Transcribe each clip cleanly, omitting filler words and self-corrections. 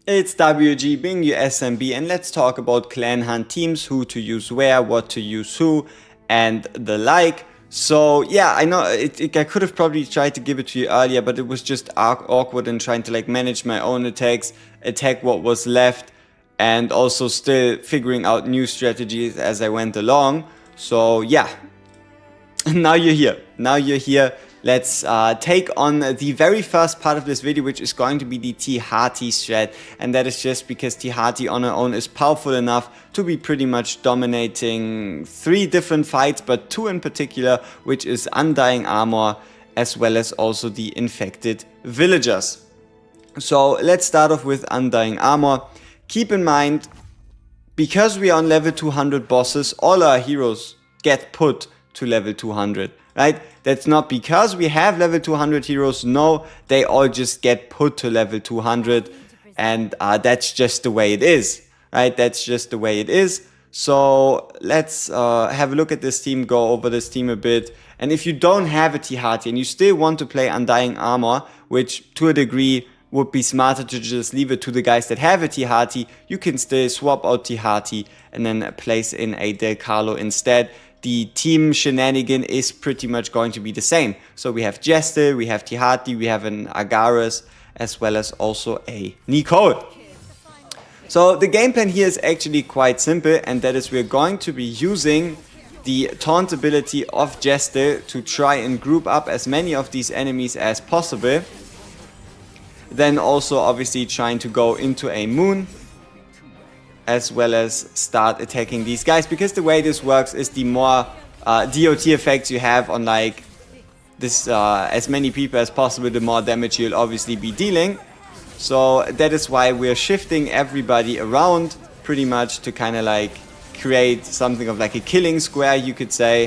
It's WG being your SMB, and let's talk about clan hunt teams, who to use where, what to use who, and the like. So yeah, I know I could have probably tried to give it to you earlier, but it was just awkward in trying to like manage my own attacks, attack what was left, and also still figuring out new strategies as I went along. So yeah, now you're here. Now you're here. Let's take on the very first part of this video, which is going to be the T.Hati strat. And that is just because T.Hati on her own is powerful enough to be pretty much dominating 3 different fights, but 2 in particular, which is Undying Armor, as well as also the Infected Villagers. So let's start off with Undying Armor. Keep in mind, because we are on level 200 bosses, all our heroes get put to level 200, right? That's not because we have level 200 heroes. No, they all just get put to level 200, and that's just the way it is, right? That's just the way it is. So let's have a look at this team, go over this team a bit. And if you don't have a T.Hati and you still want to play Undying Armor, which to a degree would be smarter to just leave it to the guys that have a T.Hati, you can still swap out T.Hati and then place in a Dalcarlo instead. The team shenanigan is pretty much going to be the same. So we have Jester, we have T.Hati, we have an Agares, as well as also a Nicole. So the game plan here is actually quite simple, and that is we're going to be using the taunt ability of Jester to try and group up as many of these enemies as possible. Then also obviously trying to go into a moon, as well as start attacking these guys, because the way this works is the more DOT effects you have on like this as many people as possible, the more damage you'll obviously be dealing. So that is why we're shifting everybody around pretty much to kind of like create something of like a killing square, you could say,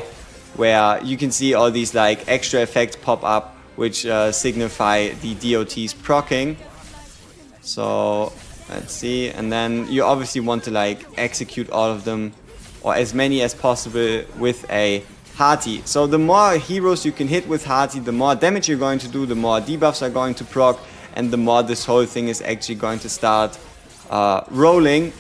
where you can see all these like extra effects pop up, which signify the DOTs proccing. So let's see, and then you obviously want to like execute all of them, or as many as possible, with a Hati. So the more heroes you can hit with Hati, the more damage you're going to do, the more debuffs are going to proc, and the more this whole thing is actually going to start rolling.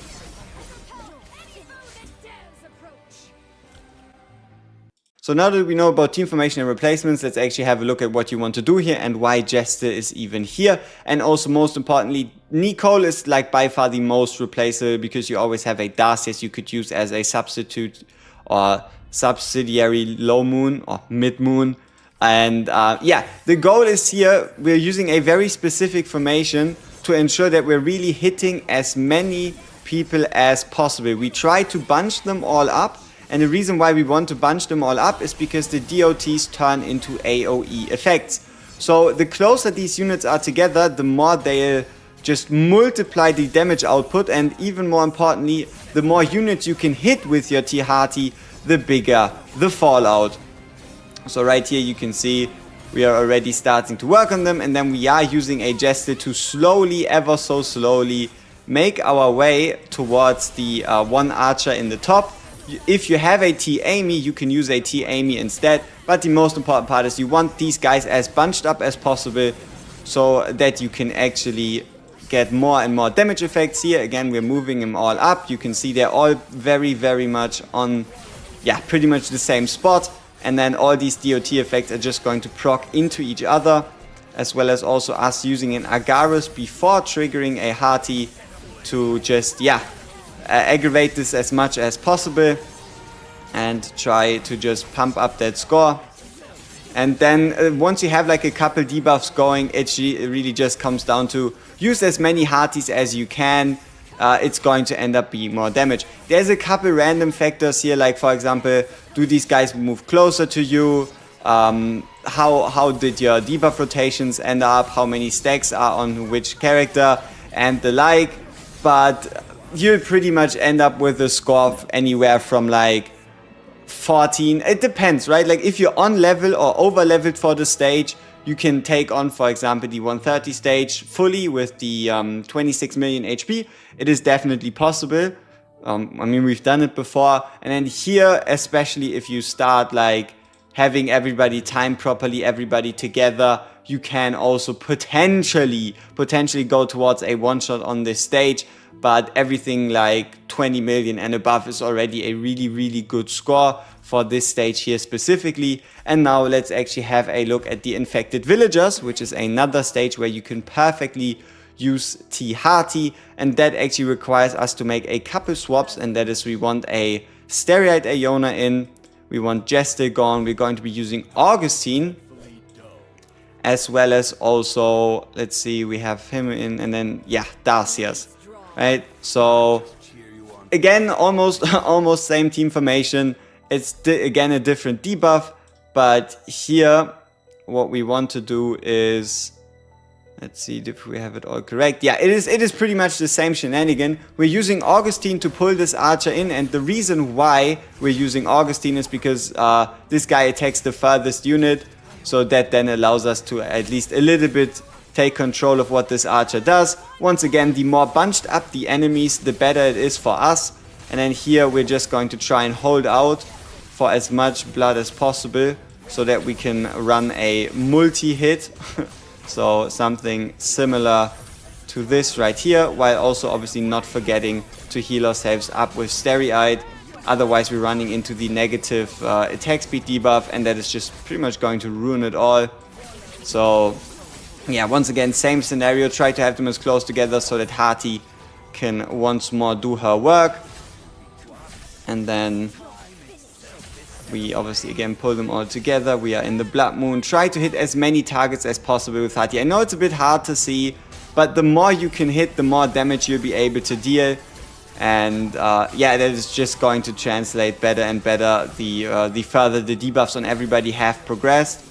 So now that we know about team formation and replacements, let's actually have a look at what you want to do here and why Jester is even here. And also, most importantly, Nicole is like by far the most replaceable, because you always have a Darcius you could use as a substitute or subsidiary low moon or mid moon. And yeah, the goal is here, we're using a very specific formation to ensure that we're really hitting as many people as possible. We try to bunch them all up. And the reason why we want to bunch them all up is because the DOTs turn into AoE effects. So the closer these units are together, the more they'll just multiply the damage output, and even more importantly, the more units you can hit with your T.Hati, the bigger the fallout. So right here you can see we are already starting to work on them, and then we are using a Jester to slowly, ever so slowly, make our way towards the one archer in the top. If you have a T.Amy, you can use a T.Amy instead, but the most important part is you want these guys as bunched up as possible so that you can actually get more and more damage effects here. Again, we're moving them all up. You can see they're all very, very much on, yeah, pretty much the same spot. And then all these DOT effects are just going to proc into each other, as well as also us using an Agares before triggering a Hati to just, yeah, aggravate this as much as possible and try to just pump up that score. And then once you have like a couple debuffs going, it really just comes down to use as many Hatis as you can. It's going to end up being more damage. There's a couple random factors here, like for example, do these guys move closer to you? How did your debuff rotations end up? How many stacks are on which character? And the like. But you'll pretty much end up with a score of anywhere from like 14. It depends, right? Like if you're on level or over leveled for the stage, you can take on, for example, the 130 stage fully with the 26 million HP. It is definitely possible. I mean, we've done it before. And then here, especially if you start like having everybody timed properly, everybody together, you can also potentially go towards a one-shot on this stage. But everything like 20 million and above is already a really good score for this stage here specifically. And now let's actually have a look at the infected villagers, which is another stage where you can perfectly use T.Hati, and that actually requires us to make a couple swaps, and that is we want a Stereoid Iona in, we want Jester gone, we're going to be using Augustine, as well as also, let's see, we have him in, and then, yeah, Darcias, right? So, again, almost same team formation. It's, again, a different debuff, but here, what we want to do is, let's see if we have it all correct. Yeah, it is pretty much the same shenanigan. We're using Augustine to pull this archer in, and the reason why we're using Augustine is because this guy attacks the furthest unit, so that then allows us to at least a little bit take control of what this archer does. Once again, the more bunched up the enemies, the better it is for us. And then here we're just going to try and hold out for as much blood as possible so that we can run a multi-hit. So something similar to this right here, while also obviously not forgetting to heal ourselves up with Stereoid. Otherwise we're running into the negative attack speed debuff, and that is just pretty much going to ruin it all. So yeah, once again, same scenario, try to have them as close together so that Hati can once more do her work. And then we obviously again pull them all together. We are in the Blood Moon. Try to hit as many targets as possible with Hati. I know it's a bit hard to see, but the more you can hit, the more damage you'll be able to deal. And yeah, that is just going to translate better and better the further the debuffs on everybody have progressed.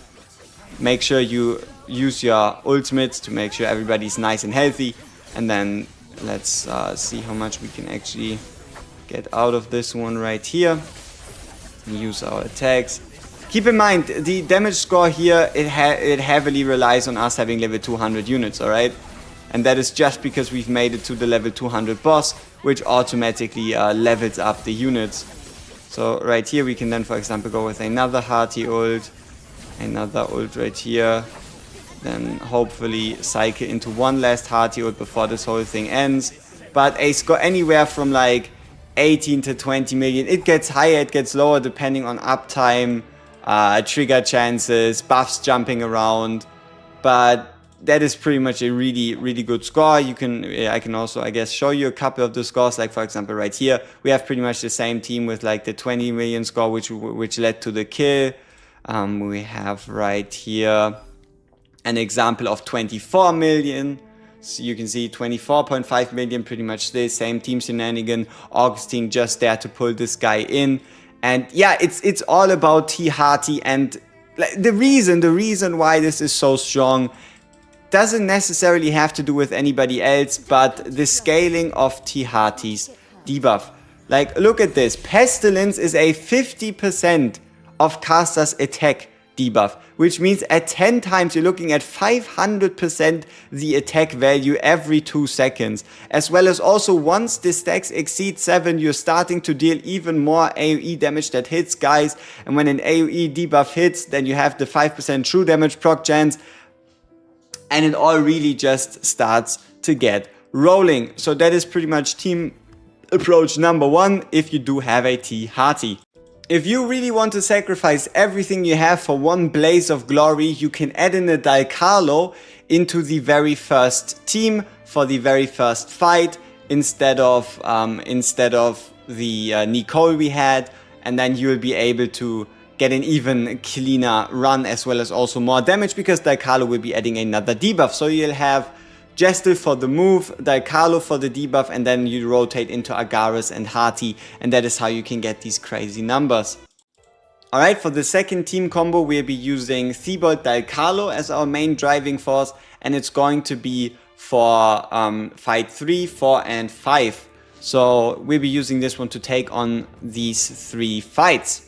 Make sure you use your ultimates to make sure everybody's nice and healthy. And then let's see how much we can actually get out of this one right here. Use our attacks. Keep in mind, the damage score here, it heavily relies on us having level 200 units, alright? And that is just because we've made it to the level 200 boss, which automatically levels up the units. So right here we can then, for example, go with another Hati ult, another ult right here, then hopefully cycle into one last Hati ult before this whole thing ends. But a score anywhere from like 18 to 20 million. It gets higher, it gets lower depending on uptime, trigger chances, buffs jumping around. But that is pretty much a really good score. You can, I can also, I guess, show you a couple of the scores. Like for example, right here, we have pretty much the same team with like the 20 million score, which led to the kill. We have right here an example of 24 million. So you can see 24.5 million, pretty much the same team shenanigan. Augustine just there to pull this guy in. And yeah, it's all about T.Hati, and the reason why this is so strong doesn't necessarily have to do with anybody else, but the scaling of T.Hati's debuff. Like, look at this. Pestilence is a 50% of caster's attack debuff, which means at 10 times you're looking at 500% the attack value every 2 seconds. As well as also once the stacks exceed 7, you're starting to deal even more AoE damage that hits guys. And when an AoE debuff hits, then you have the 5% true damage proc chance. And it all really just starts to get rolling. So that is pretty much team approach number 1 if you do have a T.Hati. If you really want to sacrifice everything you have for one blaze of glory, you can add in a Dalcarlo into the very first team for the very first fight instead of the Nicole we had, and then you will be able to get an even cleaner run as well as also more damage, because Dalcarlo will be adding another debuff. So you'll have Gestal for the move, Dalcarlo for the debuff, and then you rotate into Agares and Hati, and that is how you can get these crazy numbers. Alright, for the second team combo we'll be using Thibault Dalcarlo as our main driving force, and it's going to be for fight 3, 4 and 5. So we'll be using this one to take on these 3 fights.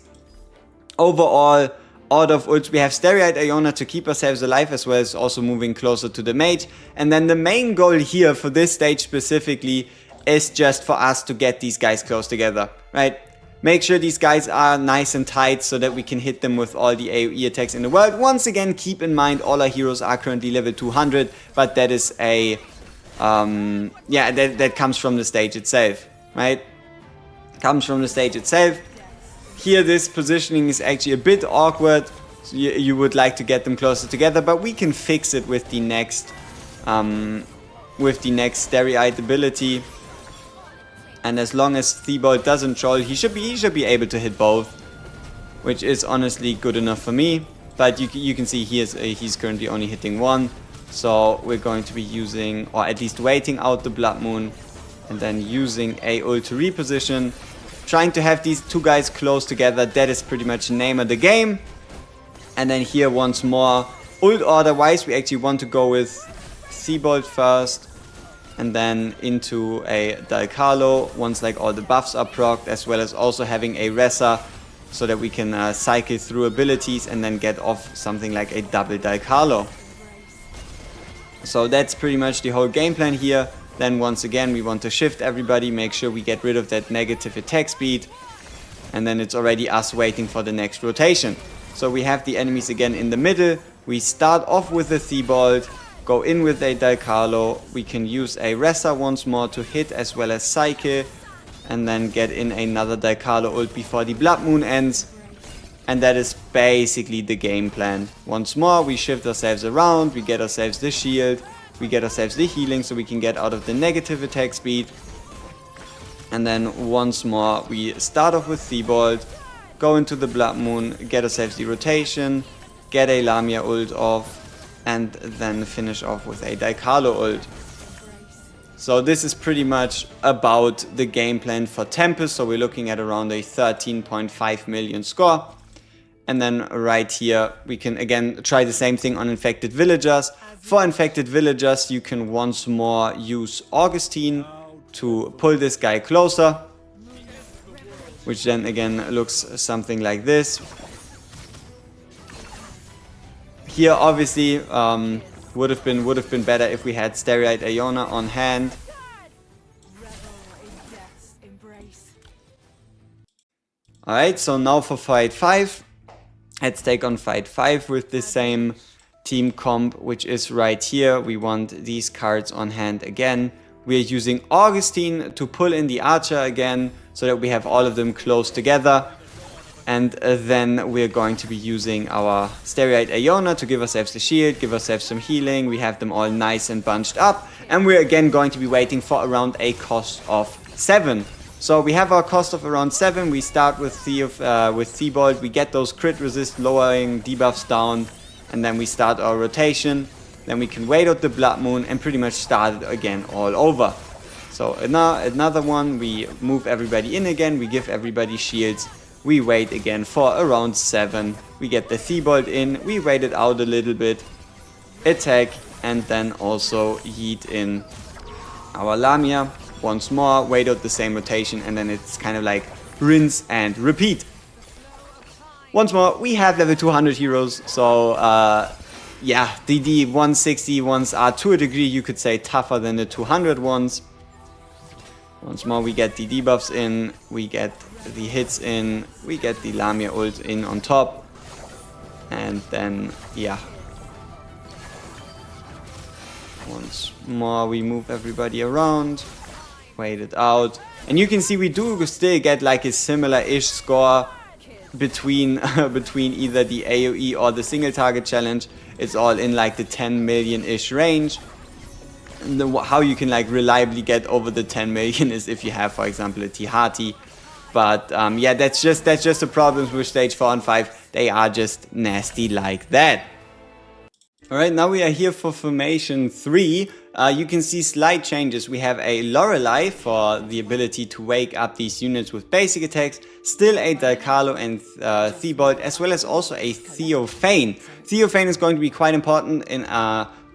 Overall, out of ults, we have Stereoid Iona to keep ourselves alive, as well as also moving closer to the mage. And then the main goal here for this stage specifically is just for us to get these guys close together, right? Make sure these guys are nice and tight so that we can hit them with all the AoE attacks in the world. Once again, keep in mind all our heroes are currently level 200, but that is a, yeah, that comes from the stage itself, right? Comes from the stage itself. Here, this positioning is actually a bit awkward. So you would like to get them closer together, but we can fix it with the next Stereotype ability. And as long as Thibault doesn't troll, he should be able to hit both, which is honestly good enough for me. But you can see he's currently only hitting one, so we're going to be using, or at least waiting out the Blood Moon, and then using a ult to reposition, trying to have these two guys close together. That is pretty much the name of the game. And then here once more, ult order wise, we actually want to go with Thibault first, and then into a Dalcarlo once like all the buffs are procced, as well as also having a Ressa so that we can cycle through abilities and then get off something like a double Dalcarlo. So that's pretty much the whole game plan here. Then once again we want to shift everybody, make sure we get rid of that negative attack speed, and then it's already us waiting for the next rotation. So we have the enemies again in the middle. We start off with the Thibault, go in with a Dalcarlo, we can use a Ressa once more to hit as well as cycle, and then get in another Dalcarlo ult before the Blood Moon ends. And that is basically the game plan. Once more we shift ourselves around, we get ourselves the shield, we get ourselves the healing so we can get out of the negative attack speed. And then once more we start off with Thibault, go into the Blood Moon, get ourselves the rotation, get a Lamia ult off, and then finish off with a Dalcarlo ult. So this is pretty much about the game plan for Tempest. So we're looking at around a 13.5 million score. And then right here we can again try the same thing on infected villagers. For infected villagers you can once more use Augustine to pull this guy closer, which then again looks something like this. Here obviously would have been better if we had Stereotype Iona on hand. Alright, so now for fight 5. Let's take on fight 5 with the same team comp, which is right here. We want these cards on hand again. We are using Augustine to pull in the archer again, so that we have all of them close together. And then we're going to be using our Stereotype Iona to give ourselves the shield, give ourselves some healing. We have them all nice and bunched up. And we're again going to be waiting for around a cost of 7. So we have our cost of around 7. We start with Thibault. We get those crit resist lowering debuffs down. And then we start our rotation. Then we can wait out the Blood Moon and pretty much start it again all over. So another one. We move everybody in again. We give everybody shields. We wait again for around 7. We get the Thibault in. We wait it out a little bit. Attack. And then also yeet in our Lamia. Once more. Wait out the same rotation. And then it's kind of like rinse and repeat. Once more. We have level 200 heroes. So yeah. The 160 ones are to a degree you could say tougher than the 200 ones. Once more we get the debuffs in. We get the hits in, we get the Lamia ult in on top, and then yeah, once more we move everybody around, wait it out, and you can see we do still get like a similar-ish score between either the AoE or the single target challenge. It's all in like the 10 million-ish range. And how you can like reliably get over the 10 million is if you have, for example, a T.Hati. But yeah, that's just the problems with stage 4 and 5. They are just nasty like that. Alright, now we are here for formation 3. You can see slight changes. We have a Lorelei for the ability to wake up these units with basic attacks. Still a Dalcarlo and Thibault, as well as also a Theophane. Theophane is going to be quite important in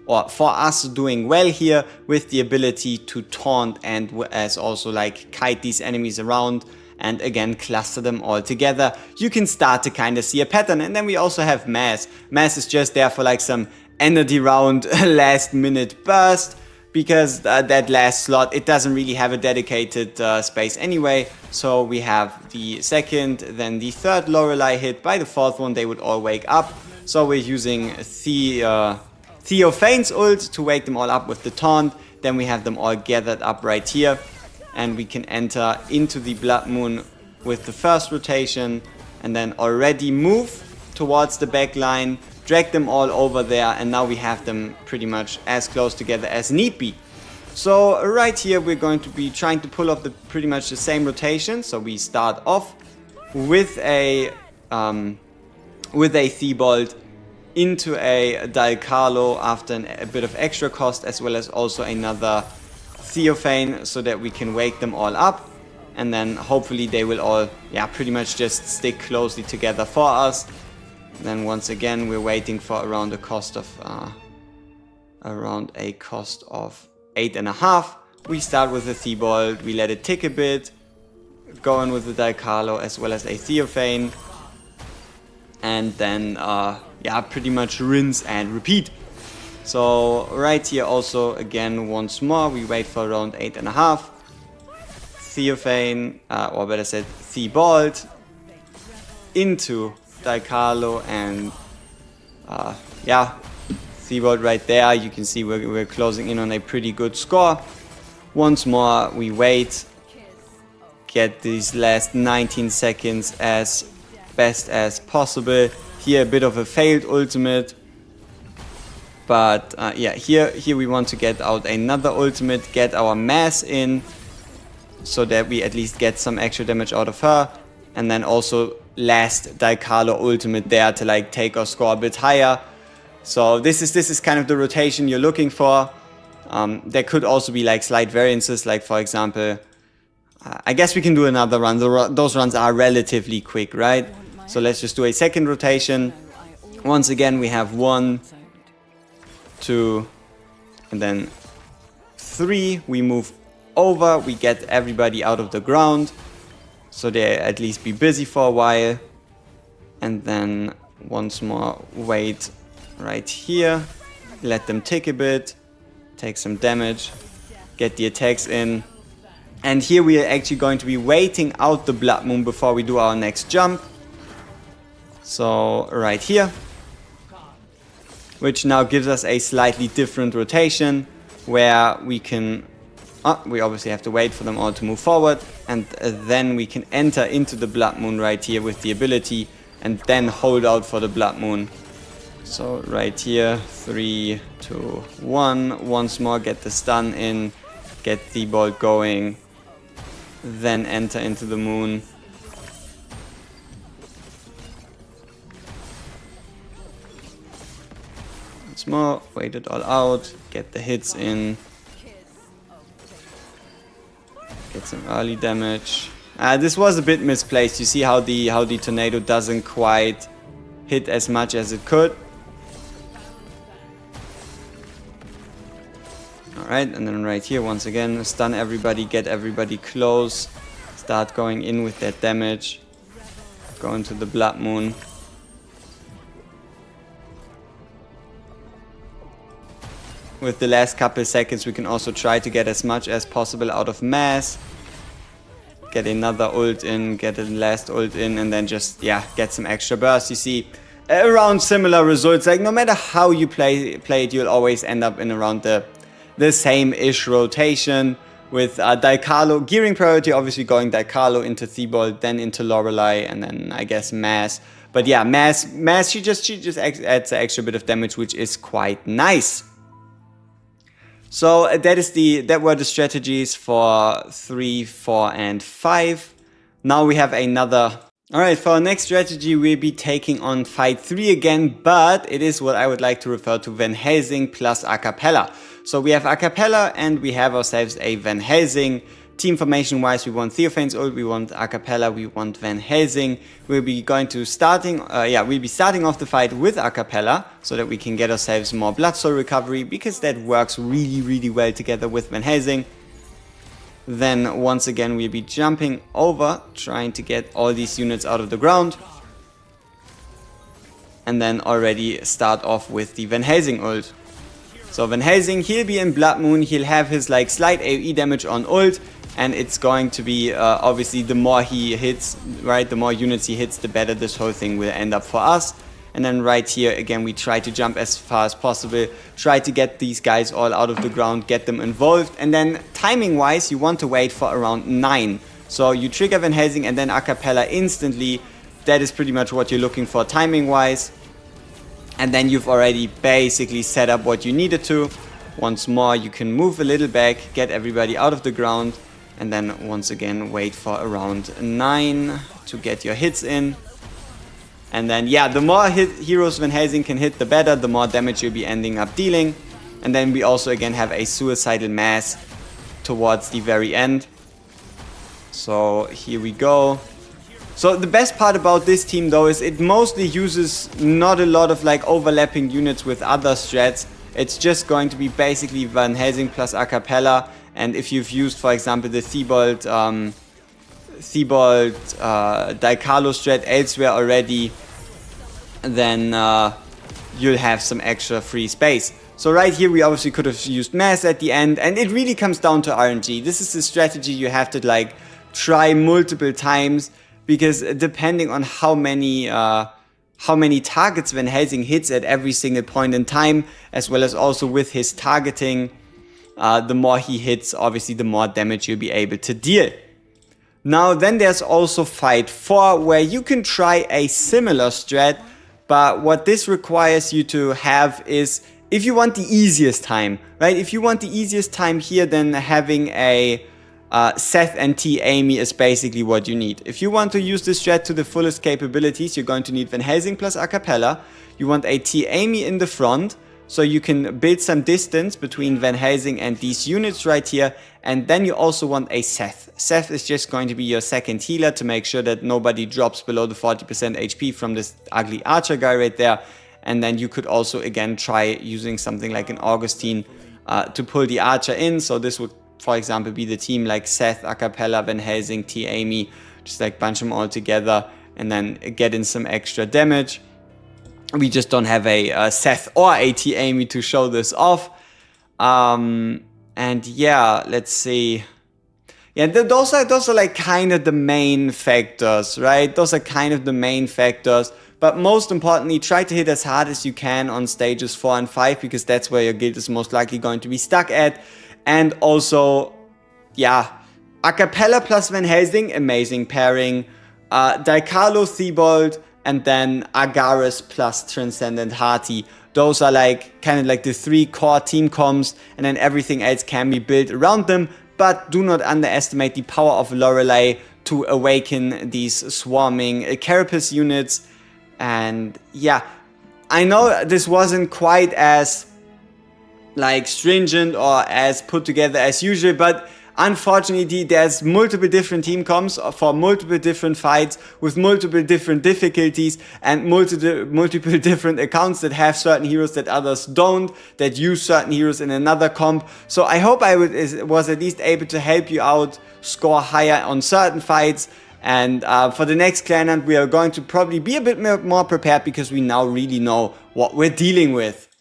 or for us doing well here with the ability to taunt and as also like kite these enemies around. And again, cluster them all together. You can start to kind of see a pattern. And then we also have Mass. Mass is just there for like some energy round last minute burst. because that last slot, it doesn't really have a dedicated space anyway. So we have the second, then the third Lorelei hit. By the fourth one, they would all wake up. So we're using Theophane's ult to wake them all up with the taunt. Then we have them all gathered up right here. And we can enter into the Blood Moon with the first rotation. And then already move towards the back line. Drag them all over there, and now we have them pretty much as close together as need be. So right here we're going to be trying to pull off pretty much the same rotation. So we start off with a Thibault into a Dalcarlo after a bit of extra cost, as well as also another Theophane, so that we can wake them all up, and then hopefully they will all pretty much just stick closely together for us. Then once again we're waiting for around a cost of 8.5. We start with the Thibault, we let it tick a bit, go in with the Dalcarlo as well as a Theophane, and then pretty much rinse and repeat. So right here also again once more we wait for around 8.5. Theophane, or better said Thibault, into Dalcarlo, and Thibault right there. You can see we're closing in on a pretty good score. Once more we wait, get these last 19 seconds as best as possible. Here a bit of a failed ultimate, but here we want to get out another ultimate, get our mass in, so that we at least get some extra damage out of her, and then also last Dalcarlo ultimate there to like take our score a bit higher. So this is kind of the rotation you're looking for. There could also be like slight variances, like for example, I guess we can do another run. Those runs are relatively quick, right? So let's just do a second rotation. Once again we have 1, 2, and then 3. We move over, we get everybody out of the ground, so they at least be busy for a while, and then once more wait right here, let them tick a bit, take some damage, get the attacks in, and here we are actually going to be waiting out the Blood Moon before we do our next jump. So right here, which now gives us a slightly different rotation where we can we obviously have to wait for them all to move forward, and then we can enter into the Blood Moon right here with the ability, and then hold out for the Blood Moon. So right here, 3, 2, 1. Once more, get the stun in, get Thibault going, then enter into the moon. Once more, wait it all out, get the hits in. Get some early damage. This was a bit misplaced. You see how the tornado doesn't quite hit as much as it could. Alright, and then right here once again, stun everybody, get everybody close, start going in with that damage, go into the Blood Moon. With the last couple seconds we can also try to get as much as possible out of mass. Get another ult in, get a last ult in, and then just, get some extra burst. You see, around similar results. Like, no matter how you play it, you'll always end up in around the same-ish rotation. With Dalcarlo, gearing priority, obviously going Dalcarlo into Thibault, then into Lorelei, and then, I guess, mass. But yeah, mass, she just adds an extra bit of damage, which is quite nice. So that were the strategies for 3, 4, and 5. Now we have another. Alright, for our next strategy we'll be taking on fight 3 again, but it is what I would like to refer to V.Helsing plus Acapella. So we have Acapella and we have ourselves a V.Helsing. Team formation wise, we want Theophane's ult, we want Acapella, we want V.Helsing. We'll be starting off the fight with Acapella, so that we can get ourselves more blood soul recovery, because that works really well together with V.Helsing. Then once again we'll be jumping over, trying to get all these units out of the ground. And then already start off with the V.Helsing ult. So Van Helsing, he'll be in Blood Moon, he'll have his like slight AoE damage on ult, and it's going to be obviously the more he hits, right, the more units he hits, the better this whole thing will end up for us. And then right here again we try to jump as far as possible, try to get these guys all out of the ground, get them involved, and then timing wise you want to wait for around 9. So you trigger Van Helsing and then Acapella instantly. That is pretty much what you're looking for timing wise. And then you've already basically set up what you needed to. Once more you can move a little back, get everybody out of the ground, and then once again wait for around 9 to get your hits in. And then yeah, the more heroes Van Helsing can hit, the better, the more damage you'll be ending up dealing. And then we also again have a suicidal mass towards the very end. So here we go. So the best part about this team though is it mostly uses not a lot of like overlapping units with other strats. It's just going to be basically Van Helsing plus Acapella. And if you've used, for example, the Thibault Dalcarlo strat elsewhere already, then you'll have some extra free space. So right here we obviously could have used mass at the end, and it really comes down to RNG. This is a strategy you have to like try multiple times, because depending on how many targets Van Helsing hits at every single point in time, as well as also with his targeting, the more he hits, obviously the more damage you'll be able to deal. Now then there's also Fight 4, where you can try a similar strat, but what this requires you to have is, if you want the easiest time, right? If you want the easiest time here, then having a Seth and T.Ati is basically what you need. If you want to use this strat to the fullest capabilities, you're going to need Van Helsing plus Acapella. You want a T.Ati in the front, so you can build some distance between Van Helsing and these units right here. And then you also want a Seth. Seth is just going to be your second healer to make sure that nobody drops below the 40% HP from this ugly archer guy right there. And then you could also again try using something like an Augustine to pull the archer in. So this would, for example, be the team like Seth, Acapella, Van Helsing, T.Ati, just like bunch them all together and then get in some extra damage. We just don't have a Seth or a T.Ati to show this off. And yeah, let's see. Yeah, those are like kind of the main factors, right? Those are kind of the main factors. But most importantly, try to hit as hard as you can on stages 4 and 5, because that's where your guild is most likely going to be stuck at. And also, yeah, Acapella plus Van Helsing, amazing pairing. Dalcarlo, Thibault, and then Agares plus Transcendent T.Hati. Those are like kind of like the 3 core team comps, and then everything else can be built around them. But do not underestimate the power of Lorelei to awaken these swarming Carapace units. And yeah, I know this wasn't quite as like stringent or as put together as usual, but unfortunately there's multiple different team comps for multiple different fights with multiple different difficulties and multiple different accounts that have certain heroes that others don't, that use certain heroes in another comp. So I hope I was at least able to help you out score higher on certain fights. And for the next clan hunt we are going to probably be a bit more prepared, because we now really know what we're dealing with.